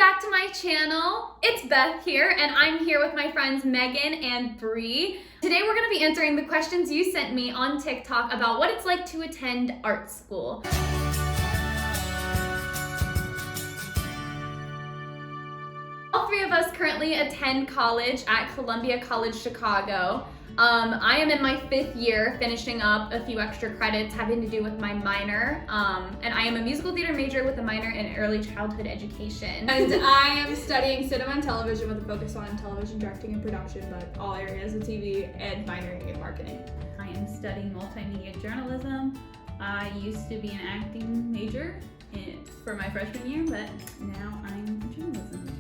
back to my channel. It's Beth here, and I'm here with my friends Megan and Bree. Today we're going to be answering the questions you sent me on TikTok about what it's like to attend art school. All three of us currently attend college at Columbia College Chicago. I am in my 5th year, finishing up a few extra credits having to do with my minor, and I am a musical theater major with a minor in early childhood education. And I am studying cinema and television with a focus on television directing and production, but all areas of TV, and minoring in marketing. I am studying multimedia journalism. I used to be an acting major for my freshman year, but now I'm a journalism major.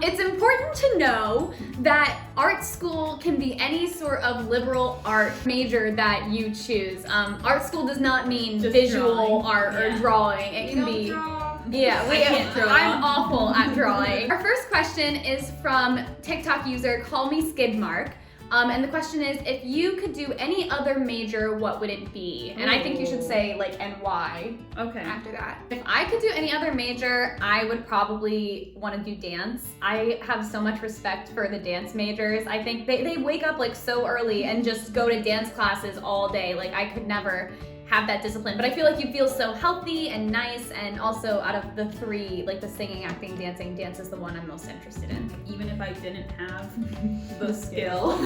It's important to know that art school can be any sort of liberal art major that you choose. Art school does not mean just visual drawing. art or drawing. It can be. Yeah, I can't draw. I'm awful at drawing. Our first question is from TikTok user Call Me Skidmark. And the question is, if you could do any other major, what would it be? And I think you should say like and why. Okay. After that. If I could do any other major, I would probably want to do dance. I have so much respect for the dance majors. I think they wake up like so early and just go to dance classes all day. Like I could never have that discipline, but I feel like you feel so healthy and nice, and also out of the three, like the singing, acting, dancing, dance is the one I'm most interested in. Even if I didn't have the skill.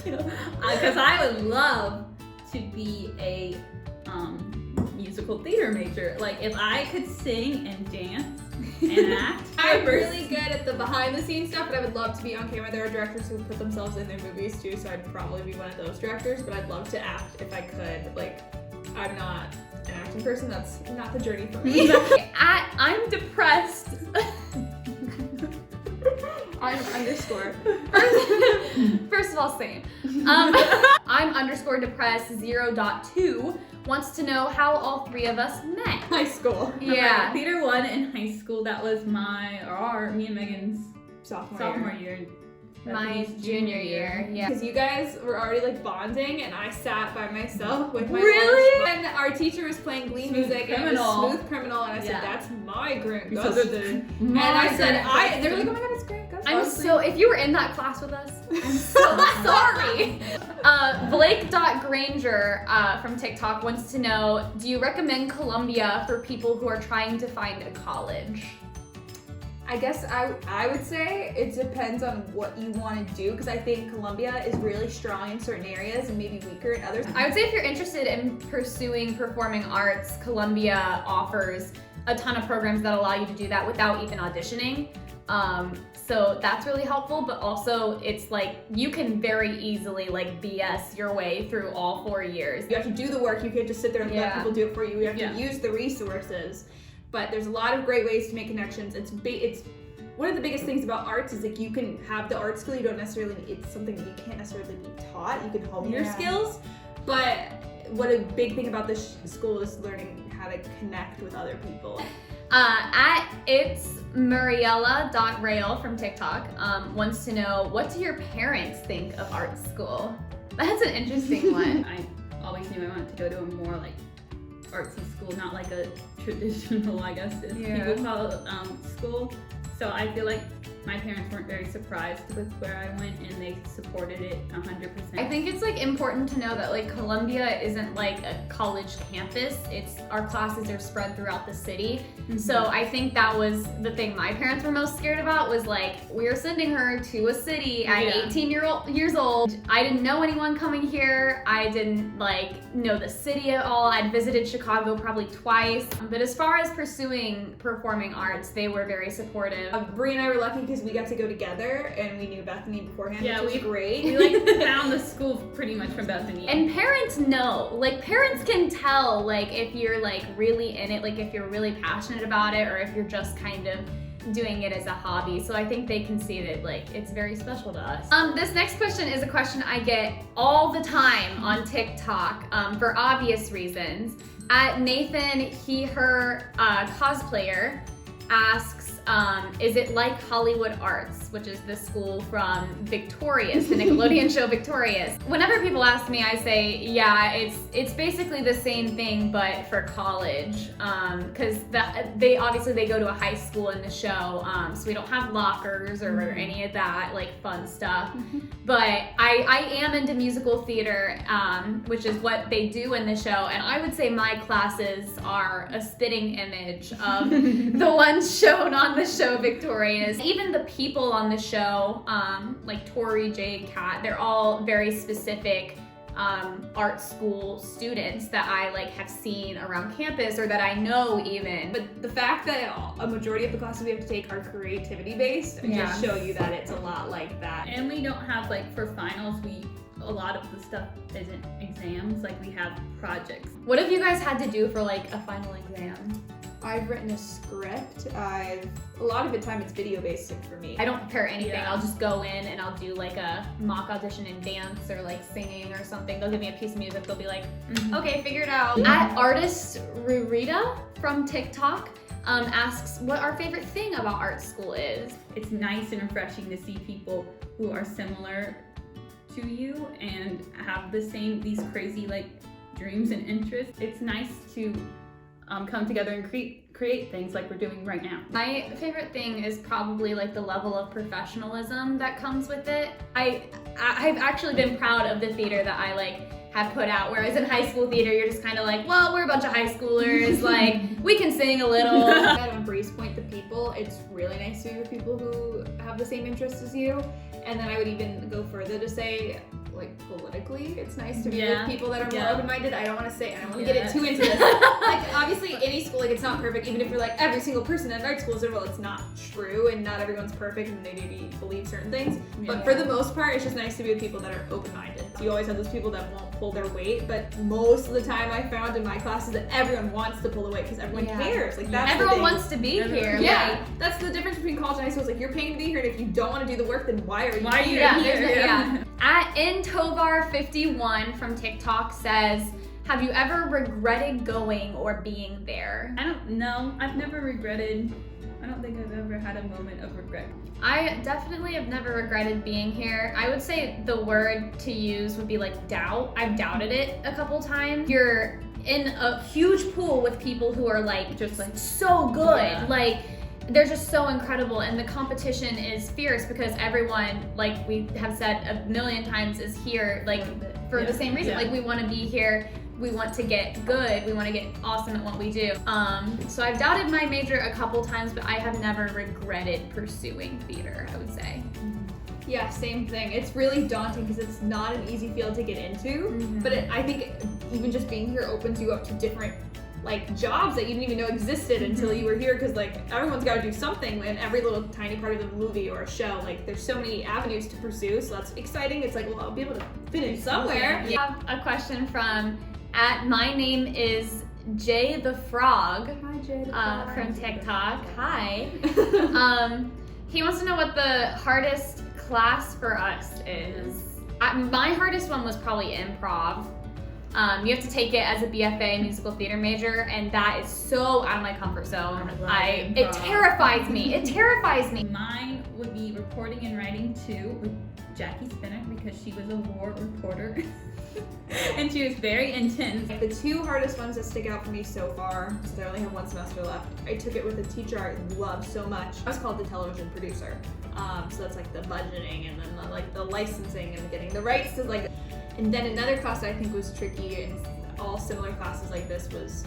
Because I would love to be a musical theater major. Like if I could sing and dance and act. I'm really good at the behind the scenes stuff, but I would love to be on camera. There are directors who put themselves in their movies too, so I'd probably be one of those directors, but I'd love to act if I could. Like, I'm not an acting person, that's not the journey for me. I'm depressed. I'm underscore. First of all, same. I'm underscore depressed 0.2 wants to know how all three of us met. High school. Yeah. Theater 1 in high school, that was me and Megan's sophomore year. My junior year, yeah. Because you guys were already like bonding, and I sat by myself with my Really? lunch. And our teacher was playing Glee Smooth music, Criminal. and it was Smooth Criminal, and I said, Yeah. that's my Grant So Gustin. that's And I said, Grant they were like, Gustin. oh my god, it's Grant Gustin. I'm so, if you were in that class with us, I'm so sorry. Blake.Granger from TikTok wants to know, do you recommend Columbia for people who are trying to find a college? I guess I would say it depends on what you want to do, because I think Columbia is really strong in certain areas and maybe weaker in others. I would say if you're interested in pursuing performing arts, Columbia offers a ton of programs that allow you to do that without even auditioning. So that's really helpful, but also it's like you can very easily like BS your way through all 4 years. You have to do the work, you can't just sit there and let Yeah. people do it for you. You have Yeah. to use the resources. But there's a lot of great ways to make connections. It's one of the biggest things about arts is like you can have the art skill, you don't necessarily, it's something that you can't necessarily be taught. You can hone your Yeah. skills. But what a big thing about this school is learning how to connect with other people. At it's Mariella.Rail from TikTok wants to know, what do your parents think of art school? That's an interesting one. I always knew I wanted to go to a more like artsy school, not like a traditional, I guess, as Yeah. people call it, school. So I feel like my parents weren't very surprised with where I went, and they supported it 100%. I think it's like important to know that like Columbia isn't like a college campus. It's our classes are spread throughout the city. So I think that was the thing my parents were most scared about, was like we're sending her to a city at Yeah. 18 years old. I didn't know anyone coming here. I didn't like know the city at all. I'd visited Chicago probably twice. But as far as pursuing performing arts, they were very supportive. Bree and I were lucky because we got to go together and we knew Bethany beforehand, Yeah, which was great. we like found the school pretty much from Bethany. And parents know, like parents can tell like if you're like really in it, like if you're really passionate about it, or if you're just kind of doing it as a hobby. So I think they can see that like it's very special to us. This next question is a question I get all the time on TikTok for obvious reasons. At Nathan, her cosplayer asks, is it like Hollywood Arts, which is the school from Victorious, the Nickelodeon show Victorious? Whenever people ask me, I say, yeah, it's basically the same thing, but for college, because they go to a high school in the show, so we don't have lockers or any of that like fun stuff. But I am into musical theater, which is what they do in the show, and I would say my classes are a spitting image of the ones shown on the show Victorious. Even the people on the show, like Tori, Jade, Kat, they're all very specific art school students that I like have seen around campus or that I know even. But the fact that a majority of the classes we have to take are creativity based just show you that it's a lot like that. And we don't have like for finals, a lot of the stuff isn't exams, like we have projects. What have you guys had to do for like a final exam? I've written a script. A lot of the time it's video based for me. I don't prepare anything. I'll just go in and I'll do like a mock audition in dance or like singing or something. They'll give me a piece of music. They'll be like, okay, figure it out. At artist Rurita from TikTok asks what our favorite thing about art school is. It's nice and refreshing to see people who are similar to you and have these crazy like dreams and interests. It's nice to come together and create things like we're doing right now. My favorite thing is probably like the level of professionalism that comes with it. I've actually been proud of the theater that I like have put out, whereas in high school theater you're just kind of like, well, we're a bunch of high schoolers, like we can sing a little. At Breeze Point, the people, it's really nice to be with people who have the same interests as you. And then I would even go further to say, like politically, it's nice to be with people that are more open-minded. I don't want to say, I don't want to get it too into this. Like obviously any school, like it's not perfect, even if you're like every single person in art school is, well, it's not true and not everyone's perfect and they maybe believe certain things. But for the most part, it's just nice to be with people that are open-minded. You always have those people that won't pull their weight, but most of the time I found in my classes that everyone wants to pull the weight because everyone cares. Like that's everyone wants to be here. Yeah, like, that's the difference between college and high school. It's like you're paying to be here, and if you don't want to do the work, then why are you here? At Intovar51 from TikTok says, have you ever regretted going or being there? I don't know. I've never regretted. I don't think I've ever had a moment of regret. I definitely have never regretted being here. I would say the word to use would be like doubt. I've doubted it a couple times. You're in a huge pool with people who are like just like so good. Like they're just so incredible, and the competition is fierce because everyone, like we have said a million times, is here like for the same reason. Like we want to be here, we want to get good, we want to get awesome at what we do. So I've doubted my major a couple times, but I have never regretted pursuing theater, I would say. Yeah, same thing. It's really daunting because it's not an easy field to get into, but I think even just being here opens you up to different like jobs that you didn't even know existed until you were here, because like everyone's got to do something in every little tiny part of a movie or a show. Like there's so many avenues to pursue, so that's exciting. It's like, well, I'll be able to fit in somewhere. I have a question from my name is Jay the Frog. Hi, Jay the Frog. From TikTok. Hi. He wants to know what the hardest class for us is. My hardest one was probably improv. You have to take it as a BFA musical theater major, and that is so out of my comfort zone. It terrifies me. It terrifies me. Mine would be reporting and writing too, with Jackie Spinner, because she was a war reporter. And she was very intense. The two hardest ones that stick out for me so far, since I only have one semester left, I took it with a teacher I love so much. I was called the television producer. So that's like the budgeting and then the licensing and getting the rights to like. And then another class that I think was tricky, and all similar classes like this, was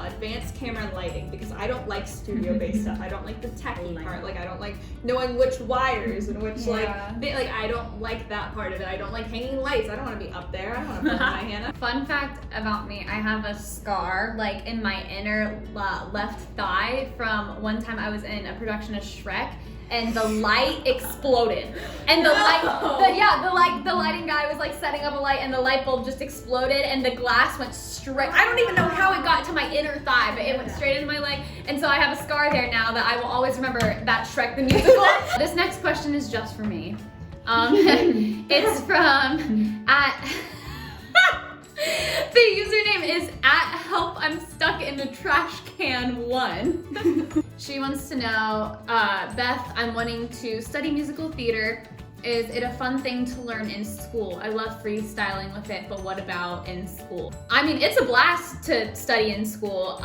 advanced camera and lighting, because I don't like studio-based stuff. I don't like the techie part. Like I don't like knowing which wires and which I don't like that part of it. I don't like hanging lights. I don't want to be up there. I don't want to put my hand up. Fun fact about me, I have a scar like in my inner left thigh from one time I was in a production of Shrek, and the light exploded. And the lighting guy was like setting up a light, and the light bulb just exploded, and the glass went straight. I don't even know how it got to my inner thigh, but it went straight into my leg. And so I have a scar there now that I will always remember that Shrek the musical. This next question is just for me. It's from The username is @helpI'mStuckInATrashCan1. She wants to know, Beth, I'm wanting to study musical theater. Is it a fun thing to learn in school? I love freestyling with it, but what about in school? I mean, it's a blast to study in school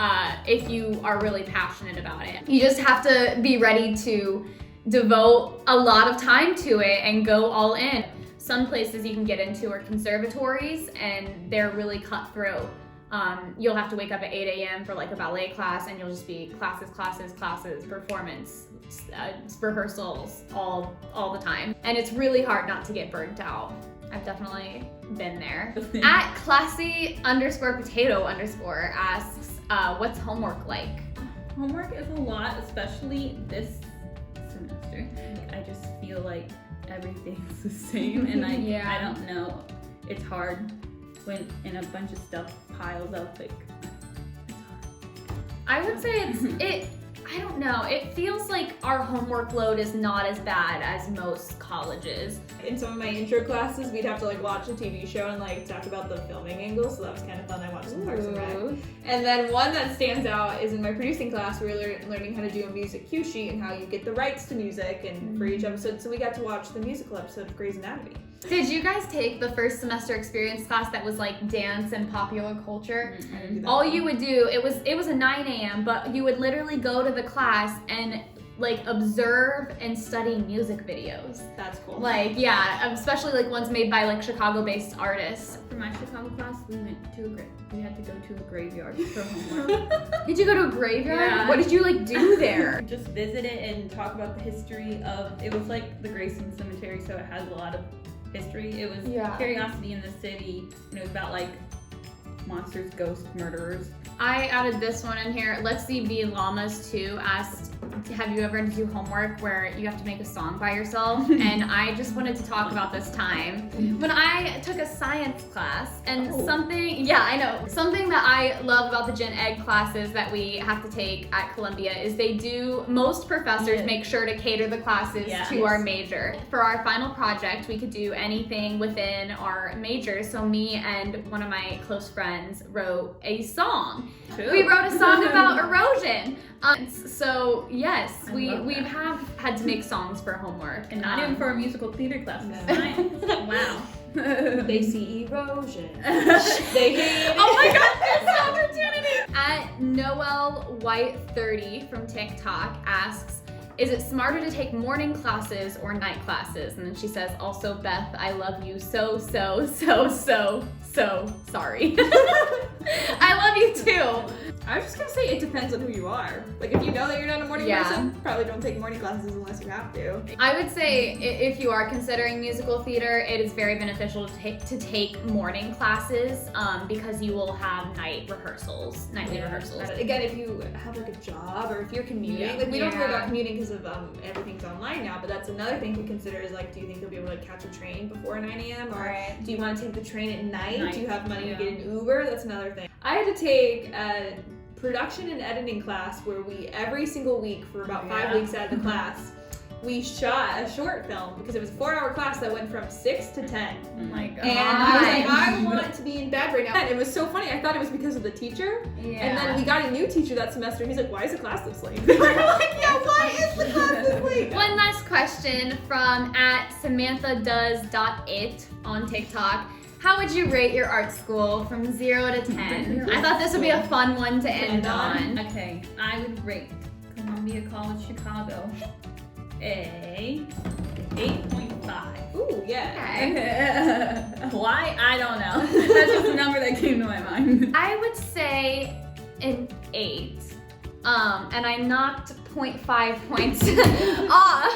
if you are really passionate about it. You just have to be ready to devote a lot of time to it and go all in. Some places you can get into are conservatories, and they're really cutthroat. You'll have to wake up at 8 a.m. for like a ballet class, and you'll just be classes, performance, rehearsals all the time. And it's really hard not to get burnt out. I've definitely been there. @classy_potato_ asks, what's homework like? Homework is a lot, especially this semester. I just feel like everything's the same, and I don't know. It's hard when a bunch of stuff piles up. Like, it's hard. I would say I don't know. It feels like our homework load is not as bad as most colleges. In some of my intro classes, we'd have to like watch a TV show and like talk about the filming angle, so that was kind of fun. I watched some Parks and Rec. And then one that stands out is in my producing class, we were learning how to do a music cue sheet and how you get the rights to music and for each episode. So we got to watch the musical episode of Grey's Anatomy. Did you guys take the first semester experience class that was like dance and popular culture? I didn't do that All one. you would do, it was a 9 a.m., but you would literally go to the class and like observe and study music videos. That's cool. Like, yeah, especially like ones made by like Chicago-based artists. For my Chicago class, we had to go to a graveyard for homework. Did you go to a graveyard? Yeah. What did you like do there? Just visit it and talk about the history of, it was like the Graceland Cemetery, so it has a lot of history. It was Curiosity in the City, and it was about like monsters, ghosts, murderers. I added this one in here. Let's See Be Llamas 2 asked, have you ever had to do homework where you have to make a song by yourself? And I just wanted to talk about this time when I took a science class, and something that I love about the Gen Ed classes that we have to take at Columbia is most professors make sure to cater the classes to our major. For our final project, we could do anything within our major, so me and one of my close friends wrote a song. True. We wrote a song about erosion. So yes, we've had to make songs for homework, And not even for a musical theater class. No. Science. Wow. They see erosion. They hate it. Oh my god, this opportunity! @NoelWhite30 from TikTok asks, is it smarter to take morning classes or night classes? And then she says, also, Beth, I love you so sorry. I love you too. I was just gonna say it depends on who you are. Like if you know that you're not a morning person, probably don't take morning classes unless you have to. I would say if you are considering musical theater, it is very beneficial to take morning classes because you will have nightly rehearsals. Again, if you have like a job or if you're commuting, like we don't worry about commuting because of everything's online now, but that's another thing to consider is like, do you think you'll be able to catch a train before 9 a.m. or do you want to take the train at night? Do you have money to get an Uber? That's another thing. I had to take a production and editing class where we every single week for about 5 weeks out of the class we shot a short film because it was a 4-hour class that went from 6 to 10. Oh my god. And I was like, I want to be in bed right now. And it was so funny. I thought it was because of the teacher. Yeah. And then we got a new teacher that semester. He's like, why is the class this late? I'm like, yeah, why is the class this late? One last question from @SamanthaDoes.it on TikTok. How would you rate your art school from 0 to 10? I thought this would be a fun one to end on. Okay, I would rate Columbia College Chicago a 8.5. Ooh, yeah. Okay. Why? I don't know. That's just the number that came to my mind. I would say an 8. And I knocked 0.5 points off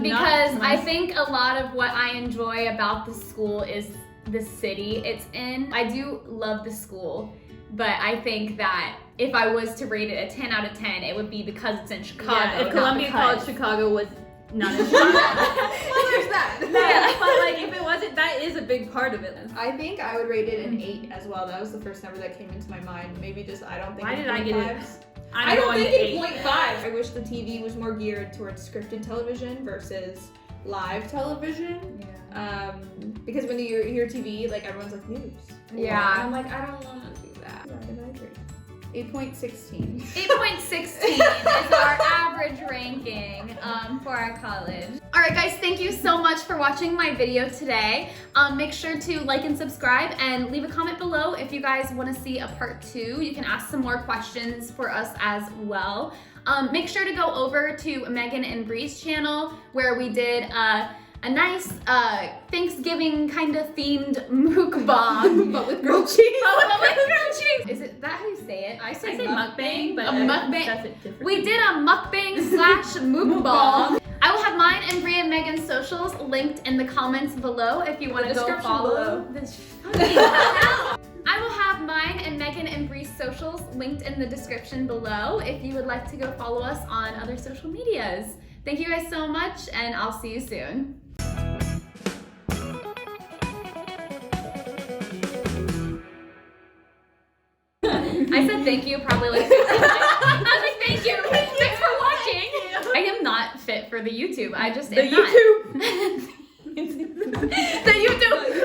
because I think a lot of what I enjoy about the school is the city it's in. I do love the school, but I think that if I was to rate it a 10 out of 10, it would be because it's in Chicago. Yeah, if Columbia College Chicago was not in Chicago. Well, there's that. Yeah, but like if it wasn't, that is a big part of it. I think I would rate it an 8 as well. That was the first number that came into my mind. Maybe just I don't think. Why in did I get it? 0.5s. I don't think in 0.5. I wish the TV was more geared towards scripted television versus live television. Yeah. Because when you hear TV, like everyone's like news. Yeah. And I'm like, I don't want to do that. Why did I agree? 8.16. 8.16 is our average ranking for our college. All right, guys, thank you so much for watching my video today. Make sure to like and subscribe and leave a comment below if you guys want to see a part 2. You can ask some more questions for us as well. Make sure to go over to Megan and Bree's channel where we did a nice Thanksgiving kind of themed mukbang. But with grilled cheese. But with grilled cheese. Is it that how you say it? I say mukbang, but A mukbang. That's it different. We did a mukbang / mukbang. I will have mine and Bree and Megan's socials linked in the comments below if you want to go description follow. I will have mine and Megan and Bree's socials linked in the description below if you would like to go follow us on other social medias. Thank you guys so much, and I'll see you soon. I said thank you probably like 50 times. I was like, thank you. Thanks for watching. I am not fit for the YouTube. I just am not. YouTube. The YouTube.